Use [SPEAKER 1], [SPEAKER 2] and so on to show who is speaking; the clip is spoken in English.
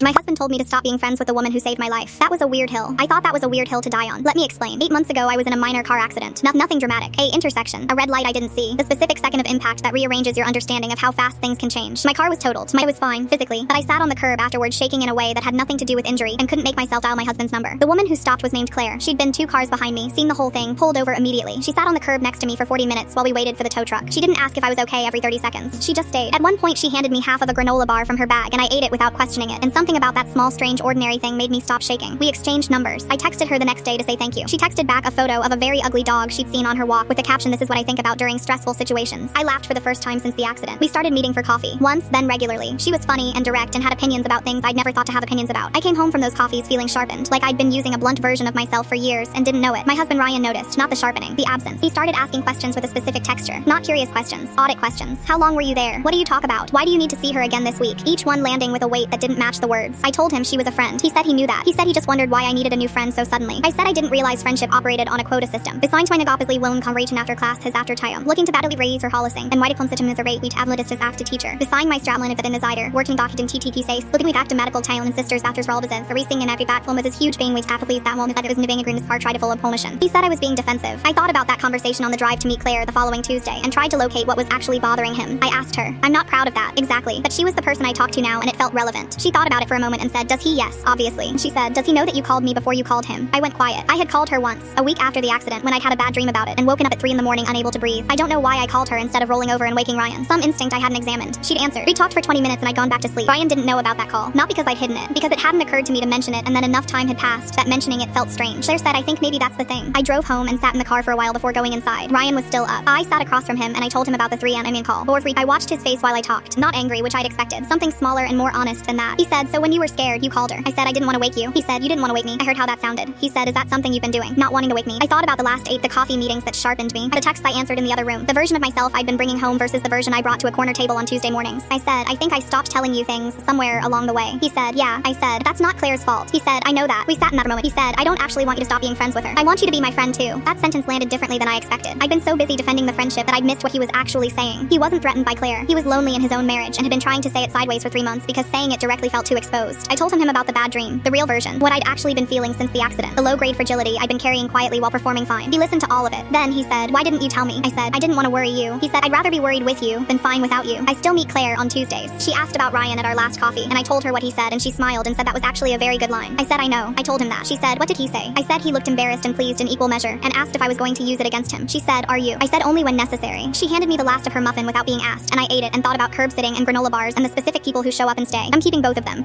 [SPEAKER 1] My husband told me to stop being friends with the woman who saved my life. That was a weird hill. I thought that was a weird hill to die on. Let me explain. 8 months ago, I was in a minor car accident. Nothing dramatic. A intersection. A red light I didn't see. The specific second of impact that rearranges your understanding of how fast things can change. My car was totaled. I was fine, physically, but I sat on the curb afterwards shaking in a way that had nothing to do with injury and couldn't make myself dial my husband's number. The woman who stopped was named Claire. She'd been 2 cars behind me, seen the whole thing, pulled over immediately. She sat on the curb next to me for 40 minutes while we waited for the tow truck. She didn't ask if I was okay every 30 seconds. She just stayed. At one point, she handed me half of a granola bar from her bag and I ate it without questioning it. And something about that small, strange, ordinary thing made me stop shaking. We exchanged numbers. I texted her the next day to say thank you. She texted back a photo of a very ugly dog she'd seen on her walk with the caption, "This is what I think about during stressful situations." I laughed for the first time since the accident. We started meeting for coffee. Once, then regularly. She was funny and direct and had opinions about things I'd never thought to have opinions about. I came home from those coffees feeling sharpened, like I'd been using a blunt version of myself for years and didn't know it. My husband Ryan noticed, not the sharpening, the absence. He started asking questions with a specific texture. Not curious questions, audit questions. How long were you there? What do you talk about? Why do you need to see her again this week? Each one landing with a weight that didn't match the words. I told him she was a friend. He said he knew that. He said he just wondered why I needed a new friend so suddenly. I said I didn't realize friendship operated on a quota system. Besides mijn nagapasli willen confrontation after class his after time. Looking to badly raise or hollising. And why komt is a rate wheat avladistus after teacher. Beside my stratlin if it in the zider. Working document TTP says. Looking with active medical tail and sisters after rolbazes. A racing and every backfilm was his huge vein weight please that moment that it was niving agreements far tried to full of pollution. He said I was being defensive. I thought about that conversation on the drive to meet Claire the following Tuesday and tried to locate what was actually bothering him. I asked her. I'm not proud of that. Exactly. But she was the person I talked to now and it felt relevant. She thought about it for a moment and said, does he? Yes, obviously. She said, does he know that you called me before you called him? I went quiet. I had called her once, a week after the accident when I'd had a bad dream about it and woken up at 3 in the morning unable to breathe. I don't know why I called her instead of rolling over and waking Ryan. Some instinct I hadn't examined. She'd answered. We talked for 20 minutes and I'd gone back to sleep. Ryan didn't know about that call. Not because I'd hidden it, because it hadn't occurred to me to mention it and then enough time had passed that mentioning it felt strange. Claire said I think maybe that's the thing. I drove home and sat in the car for a while before going inside. Ryan was still up. I sat across from him and I told him about the 3 a.m. call. I watched his face while I talked. Not angry, which I'd expected. Something smaller and more honest than that. He said, so when you were scared, you called her. I said I didn't want to wake you. He said, you didn't want to wake me. I heard how that sounded. He said, is that something you've been doing? Not wanting to wake me. I thought about the last 8 the coffee meetings that sharpened me. The texts I answered in the other room. The version of myself I'd been bringing home versus the version I brought to a corner table on Tuesday mornings. I said, I think I stopped telling you things somewhere along the way. He said, yeah. I said, that's not Claire's fault. He said, I know that. We sat in that moment. He said, I don't actually want you to stop being friends with her. I want you to be my friend too. That sentence landed differently than I expected. I'd been so busy defending the friendship that I'd missed what he was actually saying. He wasn't threatened by Claire. He was lonely in his own marriage and had been trying to say it sideways for 3 months because saying it directly felt too exposed. I told him about the bad dream, the real version, what I'd actually been feeling since the accident, the low-grade fragility I'd been carrying quietly while performing fine. He listened to all of it. Then he said, why didn't you tell me? I said, I didn't want to worry you. He said, I'd rather be worried with you than fine without you. I still meet Claire on Tuesdays. She asked about Ryan at our last coffee and I told her what he said and she smiled and said that was actually a very good line. I said, I know. I told him that. She said, what did he say? I said he looked embarrassed and pleased in equal measure and asked if I was going to use it against him. She said, are you? I said only when necessary. She handed me the last of her muffin without being asked and I ate it and thought about curb sitting and granola bars and the specific people who show up and stay. I'm keeping both of them.